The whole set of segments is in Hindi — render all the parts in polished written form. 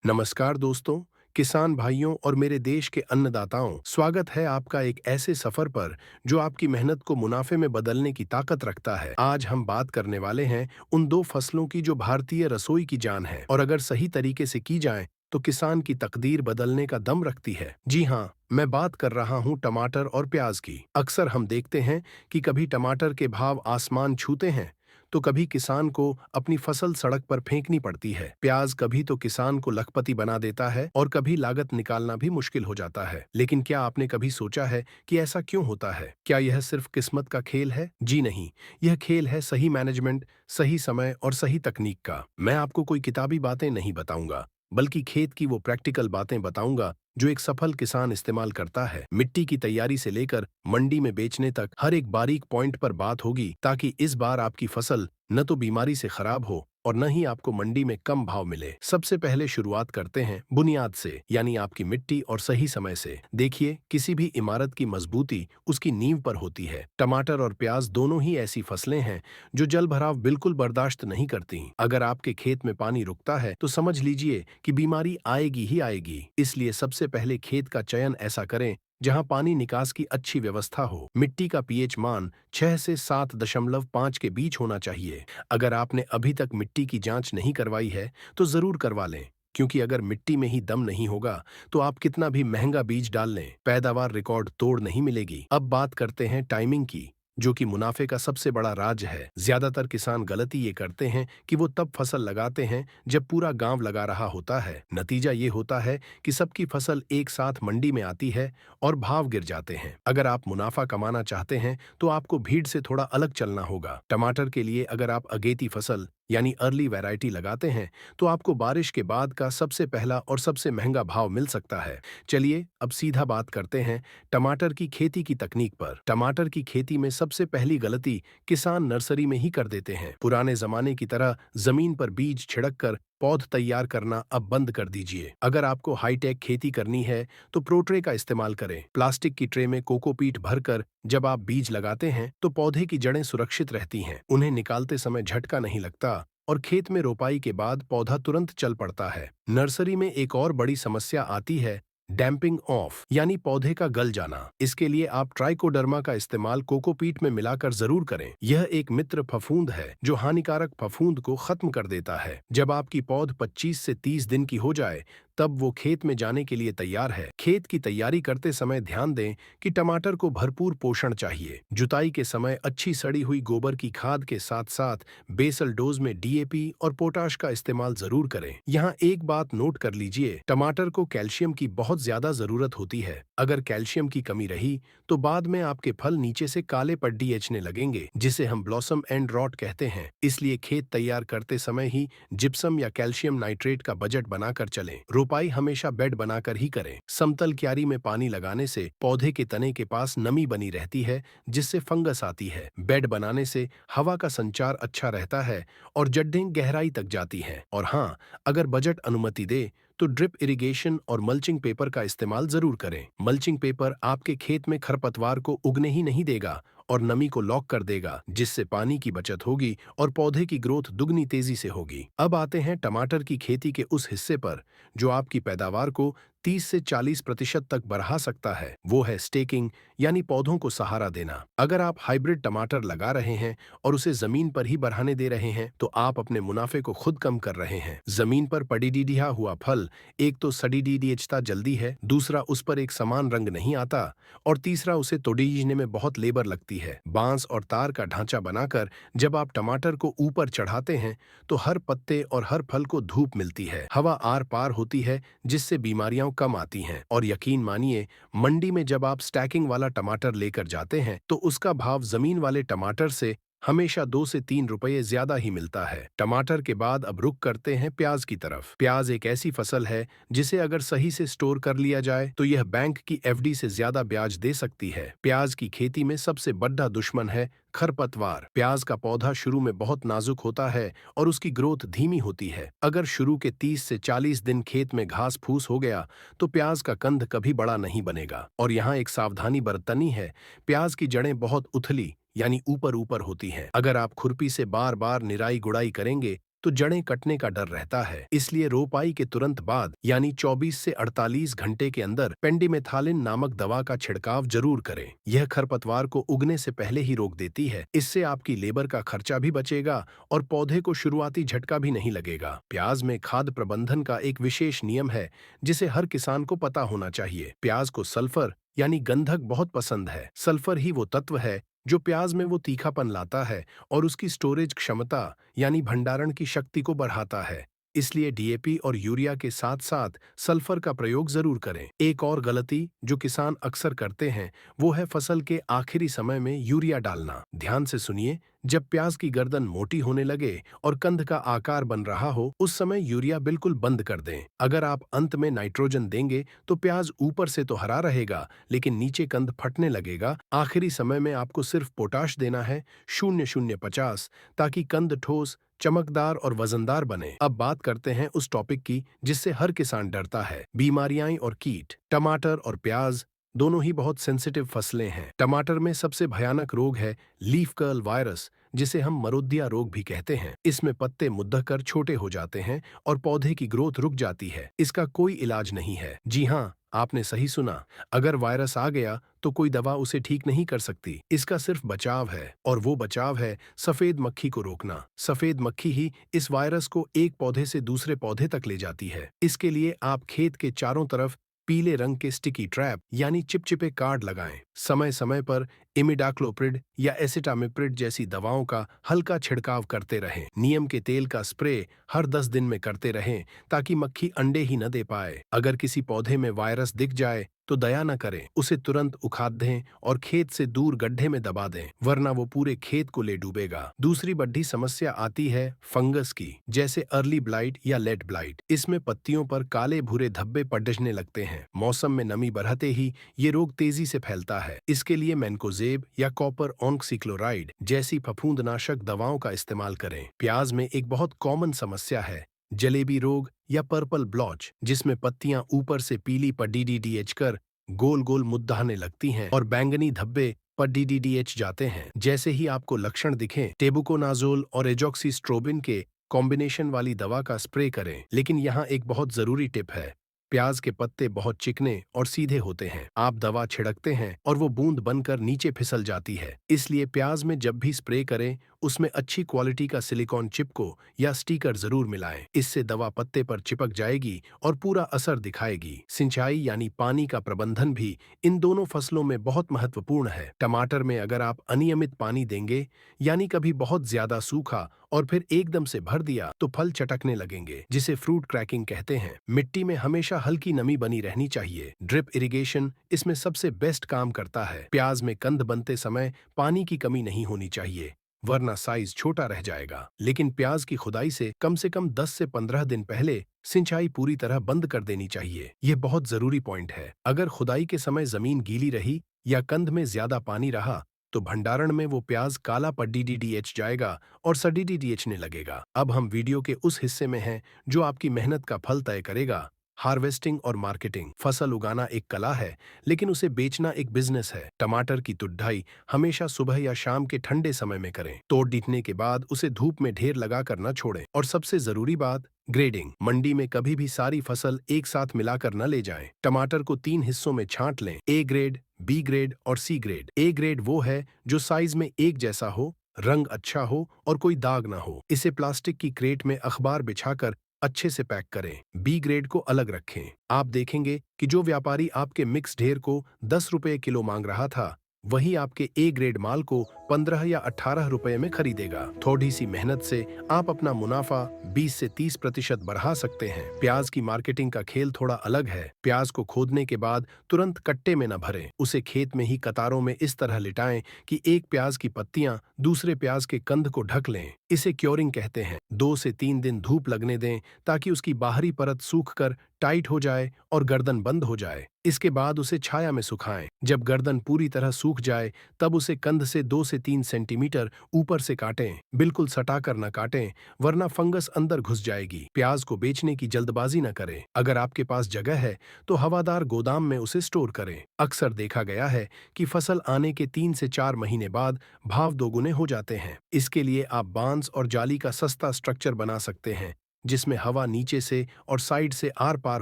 नमस्कार दोस्तों, किसान भाइयों और मेरे देश के अन्नदाताओं, स्वागत है आपका एक ऐसे सफर पर जो आपकी मेहनत को मुनाफे में बदलने की ताकत रखता है। आज हम बात करने वाले हैं उन दो फसलों की जो भारतीय रसोई की जान है और अगर सही तरीके से की जाए तो किसान की तकदीर बदलने का दम रखती है। जी हाँ, मैं बात कर रहा हूँ टमाटर और प्याज की। अक्सर हम देखते हैं कि कभी टमाटर के भाव आसमान छूते हैं तो कभी किसान को अपनी फसल सड़क पर फेंकनी पड़ती है। प्याज कभी तो किसान को लखपति बना देता है और कभी लागत निकालना भी मुश्किल हो जाता है। लेकिन क्या आपने कभी सोचा है कि ऐसा क्यों होता है? क्या यह सिर्फ किस्मत का खेल है? जी नहीं, यह खेल है सही मैनेजमेंट, सही समय और सही तकनीक का। मैं आपको कोई किताबी बातें नहीं बताऊंगा, बल्कि खेत की वो प्रैक्टिकल बातें बताऊंगा जो एक सफल किसान इस्तेमाल करता है। मिट्टी की तैयारी से लेकर मंडी में बेचने तक हर एक बारीक पॉइंट पर बात होगी ताकि इस बार आपकी फसल न तो बीमारी से खराब हो और न ही आपको मंडी में कम भाव मिले। सबसे पहले शुरुआत करते हैं बुनियाद से, यानी आपकी मिट्टी और सही समय से। देखिए, किसी भी इमारत की मजबूती उसकी नींव पर होती है। टमाटर और प्याज दोनों ही ऐसी फसलें हैं जो जल भराव बिल्कुल बर्दाश्त नहीं करती। अगर आपके खेत में पानी रुकता है तो समझ लीजिए कि बीमारी आएगी ही आएगी। इसलिए सबसे पहले खेत का चयन ऐसा करें जहां पानी निकास की अच्छी व्यवस्था हो। मिट्टी का पीएच मान 6 से 7.5 के बीच होना चाहिए। अगर आपने अभी तक मिट्टी की जांच नहीं करवाई है तो जरूर करवा लें, क्योंकि अगर मिट्टी में ही दम नहीं होगा तो आप कितना भी महंगा बीज डाल लें, पैदावार रिकॉर्ड तोड़ नहीं मिलेगी। अब बात करते हैं टाइमिंग की, जो कि मुनाफे का सबसे बड़ा राज है। ज्यादातर किसान गलती ये करते हैं कि वो तब फसल लगाते हैं जब पूरा गांव लगा रहा होता है। नतीजा ये होता है कि सबकी फसल एक साथ मंडी में आती है और भाव गिर जाते हैं। अगर आप मुनाफा कमाना चाहते हैं तो आपको भीड़ से थोड़ा अलग चलना होगा। टमाटर के लिए अगर आप अगेती फसल यानी अर्ली वैरायटी लगाते हैं तो आपको बारिश के बाद का सबसे पहला और सबसे महंगा भाव मिल सकता है। चलिए अब सीधा बात करते हैं टमाटर की खेती की तकनीक पर। टमाटर की खेती में सबसे पहली गलती किसान नर्सरी में ही कर देते हैं। पुराने जमाने की तरह जमीन पर बीज छिड़क कर पौध तैयार करना अब बंद कर दीजिए। अगर आपको हाईटेक खेती करनी है तो प्रोट्रे का इस्तेमाल करें। प्लास्टिक की ट्रे में कोकोपीट भरकर जब आप बीज लगाते हैं तो पौधे की जड़ें सुरक्षित रहती हैं, उन्हें निकालते समय झटका नहीं लगता और खेत में रोपाई के बाद पौधा तुरंत चल पड़ता है। नर्सरी में एक और बड़ी समस्या आती है डैम्पिंग ऑफ, यानी पौधे का गल जाना। इसके लिए आप ट्राइकोडर्मा का इस्तेमाल कोकोपीट में मिलाकर जरूर करें। यह एक मित्र फफूंद है जो हानिकारक फफूंद को खत्म कर देता है। जब आपकी पौध 25 से 30 दिन की हो जाए तब वो खेत में जाने के लिए तैयार है। खेत की तैयारी करते समय ध्यान दें कि टमाटर को भरपूर पोषण चाहिए। जुताई के समय अच्छी सड़ी हुई गोबर की खाद के साथ साथ बेसल डोज में डीएपी और पोटाश का इस्तेमाल जरूर करें। यहाँ एक बात नोट कर लीजिए, टमाटर को कैल्शियम की बहुत ज्यादा जरूरत होती है। अगर कैल्शियम की कमी रही तो बाद में आपके फल नीचे से काले पड्डी एचने लगेंगे, जिसे हम ब्लॉसम एंड रॉट कहते हैं। इसलिए खेत तैयार करते समय ही जिप्सम या कैल्शियम नाइट्रेट का बजट बनाकर चलें। रोपाई हमेशा बेड बनाकर ही करें। समतल क्यारी में पानी लगाने से पौधे के तने के पास नमी बनी रहती है, जिससे फंगस आती है। बेड बनाने से हवा का संचार अच्छा रहता है और जड़ें गहराई तक जाती हैं। और हाँ, अगर बजट अनुमति दे तो ड्रिप इरिगेशन और मल्चिंग पेपर का इस्तेमाल जरूर करें। मल्चिंग पेपर आपके खेत में खरपतवार को उगने ही नहीं देगा और नमी को लॉक कर देगा, जिससे पानी की बचत होगी और पौधे की ग्रोथ दुगनी तेजी से होगी। अब आते हैं टमाटर की खेती के उस हिस्से पर जो आपकी पैदावार को 30 से 40% तक बढ़ा सकता है। वो है स्टेकिंग, यानी पौधों को सहारा देना। अगर आप हाइब्रिड टमाटर लगा रहे हैं और उसे जमीन पर ही बढ़ाने दे रहे हैं तो आप अपने मुनाफे को खुद कम कर रहे हैं। जमीन पर पड़ीडीडिया हुआ फल एक तो सड़ीडीडियचता जल्दी है, दूसरा उस पर एक समान रंग नहीं आता और तीसरा उसे तोड़ीजने में बहुत लेबर लगती है। बांस और तार का ढांचा बनाकर जब आप टमाटर को ऊपर चढ़ाते हैं तो हर पत्ते और हर फल को धूप मिलती है, हवा आर पार होती है, जिससे बीमारियां कम आती हैं। और यकीन मानिए, मंडी में जब आप स्टैकिंग वाला टमाटर लेकर जाते हैं तो उसका भाव जमीन वाले टमाटर से हमेशा 2 से 3 रुपये ज्यादा ही मिलता है। टमाटर के बाद अब रुख करते हैं प्याज की तरफ। प्याज एक ऐसी फसल है जिसे अगर सही से स्टोर कर लिया जाए तो यह बैंक की एफडी से ज्यादा ब्याज दे सकती है। प्याज की खेती में सबसे बड़ा दुश्मन है खरपतवार। प्याज का पौधा शुरू में बहुत नाजुक होता है और उसकी ग्रोथ धीमी होती है। अगर शुरू के 30 से 40 दिन खेत में घास फूस हो गया तो प्याज का कंद कभी बड़ा नहीं बनेगा। और यहाँ एक सावधानी बरतनी है, प्याज की जड़ें बहुत उथली यानी ऊपर ऊपर होती हैं। अगर आप खुरपी से बार बार निराई गुड़ाई करेंगे तो जड़ें कटने का डर रहता है। इसलिए रोपाई के तुरंत बाद यानी 24 से 48 घंटे के अंदर पेंडिमेथालिन नामक दवा का छिड़काव जरूर करें। यह खरपतवार को उगने से पहले ही रोक देती है। इससे आपकी लेबर का खर्चा भी बचेगा और पौधे को शुरुआती झटका भी नहीं लगेगा। प्याज में खाद प्रबंधन का एक विशेष नियम है जिसे हर किसान को पता होना चाहिए। प्याज को सल्फर यानी गंधक बहुत पसंद है। सल्फर ही वो तत्व है जो प्याज में वो तीखापन लाता है और उसकी स्टोरेज क्षमता यानी भंडारण की शक्ति को बढ़ाता है। इसलिए डीएपी और यूरिया के साथ साथ सल्फर का प्रयोग जरूर करें। एक और गलती जो किसान अक्सर करते हैं वो है फसल के आखिरी समय में यूरिया डालना। ध्यान से सुनिए, जब प्याज की गर्दन मोटी होने लगे और कंद का आकार बन रहा हो उस समय यूरिया बिल्कुल बंद कर दें। अगर आप अंत में नाइट्रोजन देंगे तो प्याज ऊपर से तो हरा रहेगा लेकिन नीचे कंद फटने लगेगा। आखिरी समय में आपको सिर्फ पोटाश देना है 0-0-50 ताकि कंद ठोस, चमकदार और वजनदार बने। अब बात करते हैं उस टॉपिक की जिससे हर किसान डरता है, बीमारियां और कीट। टमाटर और प्याज दोनों ही बहुत सेंसिटिव फसलें हैं। टमाटर में सबसे भयानक रोग है लीफ कर्ल वायरस, जिसे हम मरोदिया रोग भी कहते हैं। इसमें पत्ते मुद्दा कर छोटे हो जाते हैं और पौधे की ग्रोथ रुक जाती है। इसका कोई इलाज नहीं है। जी हाँ, आपने सही सुना। अगर वायरस आ गया तो कोई दवा उसे ठीक नहीं कर सकती। इसका सिर्फ बचाव है और वो बचाव है सफेद मक्खी को रोकना। सफेद मक्खी ही इस वायरस को एक पौधे से दूसरे पौधे तक ले जाती है। इसके लिए आप खेत के चारों तरफ पीले रंग के स्टिकी ट्रैप यानी चिपचिपे कार्ड लगाएं। समय समय पर इमिडाक्लोप्रिड या एसिटामिप्रिड जैसी दवाओं का हल्का छिड़काव करते रहें। नीम के तेल का स्प्रे हर 10 दिन में करते रहें ताकि मक्खी अंडे ही न दे पाए। अगर किसी पौधे में वायरस दिख जाए तो दया न करें, उसे तुरंत उखाड़ दें और खेत से दूर गड्ढे में दबा दें, वरना वो पूरे खेत को ले डूबेगा। दूसरी बड़ी समस्या आती है फंगस की, जैसे अर्ली ब्लाइट या लेट ब्लाइट। इसमें पत्तियों पर काले भूरे धब्बे पड़ने लगते हैं। मौसम में नमी बढ़ते ही ये रोग तेजी से फैलता है। इसके लिए मैनकोजेब या कॉपर ऑक्सीक्लोराइड जैसी फफूंदनाशक दवाओं का इस्तेमाल करें। प्याज में एक बहुत कॉमन समस्या है जलेबी रोग या पर्पल ब्लॉच, जिसमें पत्तियां ऊपर से पीली पडीडीडीएच कर गोल गोल मुद्दाने लगती हैं और बैंगनी धब्बे पडीडीडीएच जाते हैं। जैसे ही आपको लक्षण दिखें, टेबुकोनाजोल और एजॉक्सीस्ट्रोबिन के कॉम्बिनेशन वाली दवा का स्प्रे करें। लेकिन यहाँ एक बहुत जरूरी टिप है, प्याज के पत्ते बहुत चिकने और सीधे होते हैं। आप दवा छिड़कते हैं और वो बूंद बनकर नीचे फिसल जाती है। इसलिए प्याज में जब भी स्प्रे करें उसमें अच्छी क्वालिटी का सिलिकॉन चिपको या स्टिकर जरूर मिलाएं। इससे दवा पत्ते पर चिपक जाएगी और पूरा असर दिखाएगी। सिंचाई यानी पानी का प्रबंधन भी इन दोनों फसलों में बहुत महत्वपूर्ण है। टमाटर में अगर आप अनियमित पानी देंगे यानी कभी बहुत ज्यादा सूखा और फिर एकदम से भर दिया तो फल चटकने लगेंगे, जिसे फ्रूट क्रैकिंग कहते हैं। मिट्टी में हमेशा हल्की नमी बनी रहनी चाहिए। ड्रिप इरिगेशन इसमें सबसे बेस्ट काम करता है। प्याज में कंद बनते समय पानी की कमी नहीं होनी चाहिए, वरना साइज छोटा रह जाएगा। लेकिन प्याज की खुदाई से कम 10 से 15 दिन पहले सिंचाई पूरी तरह बंद कर देनी चाहिए। यह बहुत जरूरी पॉइंट है। अगर खुदाई के समय जमीन गीली रही या कंद में ज्यादा पानी रहा तो भंडारण में वो प्याज काला पडीडीडीएच जाएगा और सडीडीडीएचने लगेगा। अब हम वीडियो के उस हिस्से में हैं जो आपकी मेहनत का फल तय करेगा, हार्वेस्टिंग और मार्केटिंग। फसल उगाना एक कला है लेकिन उसे बेचना एक बिजनेस है। टमाटर की तुड़ाई हमेशा सुबह या शाम के ठंडे समय में करें। तोड़ डीटने के बाद उसे धूप में ढेर लगा कर न छोड़ें। और सबसे जरूरी बात, ग्रेडिंग। मंडी में कभी भी सारी फसल एक साथ मिलाकर न ले जाएं। टमाटर को 3 हिस्सों में छांट लें, ए ग्रेड, बी ग्रेड और सी ग्रेड। ए ग्रेड वो है जो साइज में एक जैसा हो, रंग अच्छा हो और कोई दाग ना हो। इसे प्लास्टिक की क्रेट में अखबार बिछाकर अच्छे से पैक करें। बी ग्रेड को अलग रखें। आप देखेंगे कि जो व्यापारी आपके मिक्स ढेर को 10 रुपए किलो मांग रहा था, वही आपके ए ग्रेड माल को 15 या 18 रुपए में खरीदेगा। थोड़ी सी मेहनत से आप अपना मुनाफा 20 से 30% बढ़ा सकते हैं। प्याज की मार्केटिंग का खेल थोड़ा अलग है। प्याज को खोदने के बाद तुरंत कट्टे में न भरें। उसे खेत में ही कतारों में इस तरह लिटाएं कि एक प्याज की पत्तियां दूसरे प्याज के कंद को ढक लें। इसे क्योरिंग कहते हैं। 2 से 3 दिन धूप लगने दें ताकि उसकी बाहरी परत सूख कर टाइट हो जाए और गर्दन बंद हो जाए। इसके बाद उसे छाया में सुखाएं। जब गर्दन पूरी तरह सूख जाए तब उसे कंद से 2 से से 3 सेंटीमीटर ऊपर से काटें। बिल्कुल सटाकर न काटें, वरना फंगस अंदर घुस जाएगी। प्याज को बेचने की जल्दबाजी न करें। अगर आपके पास जगह है तो हवादार गोदाम में उसे स्टोर करें। अक्सर देखा गया है कि फसल आने के 3 से 4 महीने बाद भाव दोगुने हो जाते हैं। इसके लिए आप बांस और जाली का सस्ता स्ट्रक्चर बना सकते हैं, जिसमें हवा नीचे से और साइड से आर पार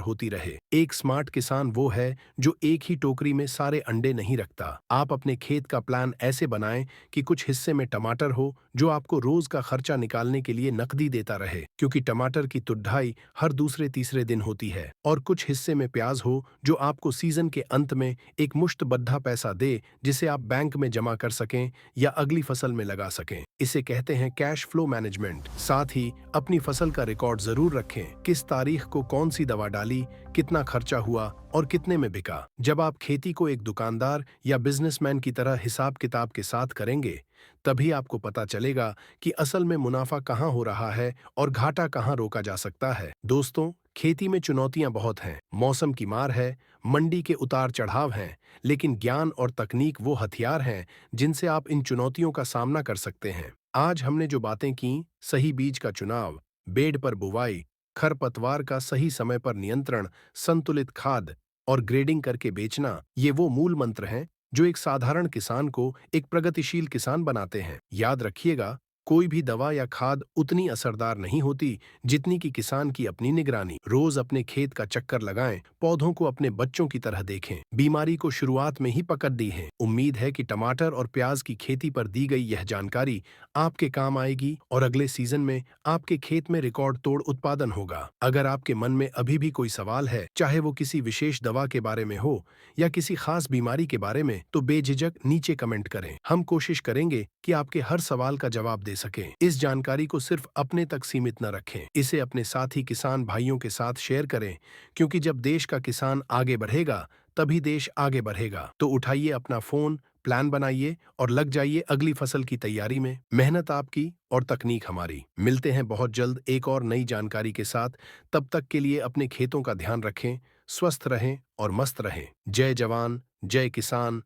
होती रहे। एक स्मार्ट किसान वो है जो एक ही टोकरी में सारे अंडे नहीं रखता। आप अपने खेत का प्लान ऐसे बनाएं कि कुछ हिस्से में टमाटर हो जो आपको रोज का खर्चा निकालने के लिए नकदी देता रहे, क्योंकि टमाटर की तुढ़ाई हर दूसरे तीसरे दिन होती है। और कुछ हिस्से में प्याज हो जो आपको सीजन के अंत में एक मुश्तबद्धा पैसा दे, जिसे आप बैंक में जमा कर सकें या अगली फसल में लगा सकें। इसे कहते हैं कैश फ्लो मैनेजमेंट। साथ ही अपनी फसल का रिकॉर्ड जरूर रखें। किस तारीख को कौन सी दवा डाली, कितना खर्चा हुआ और कितने में बिका। जब आप खेती को एक दुकानदार या बिजनेसमैन की तरह हिसाब किताब के साथ करेंगे, तभी आपको पता चलेगा कि असल में मुनाफा कहाँ हो रहा है और घाटा कहाँ रोका जा सकता है। दोस्तों, खेती में चुनौतियां बहुत हैं। मौसम की मार है, मंडी के उतार चढ़ाव हैं, लेकिन ज्ञान और तकनीक वो हथियार हैं जिनसे आप इन चुनौतियों का सामना कर सकते हैं। आज हमने जो बातें की, सही बीज का चुनाव, बेड पर बुवाई, खरपतवार का सही समय पर नियंत्रण, संतुलित खाद और ग्रेडिंग करके बेचना, ये वो मूल मंत्र हैं जो एक साधारण किसान को एक प्रगतिशील किसान बनाते हैं। याद रखिएगा, कोई भी दवा या खाद उतनी असरदार नहीं होती जितनी कि किसान की अपनी निगरानी। रोज अपने खेत का चक्कर लगाएं, पौधों को अपने बच्चों की तरह देखें। बीमारी को शुरुआत में ही पकड़ दी है। उम्मीद है कि टमाटर और प्याज की खेती पर दी गई यह जानकारी आपके काम आएगी और अगले सीजन में आपके खेत में रिकॉर्ड तोड़ उत्पादन होगा। अगर आपके मन में अभी भी कोई सवाल है, चाहे वो किसी विशेष दवा के बारे में हो या किसी खास बीमारी के बारे में, तो बेझिझक नीचे कमेंट करें। हम कोशिश करेंगे कि आपके हर सवाल का जवाब दे सकें। इस जानकारी को सिर्फ अपने तक सीमित न रखें, इसे अपने साथी किसान भाइयों के साथ शेयर करें, क्योंकि जब देश का किसान आगे बढ़ेगा तभी देश आगे बढ़ेगा। तो उठाइए अपना फोन, प्लान बनाइए और लग जाइए अगली फसल की तैयारी में। मेहनत आपकी और तकनीक हमारी। मिलते हैं बहुत जल्द एक और नई जानकारी के साथ। तब तक के लिए अपने खेतों का ध्यान रखें, स्वस्थ रहें और मस्त रहें। जय जवान, जय किसान,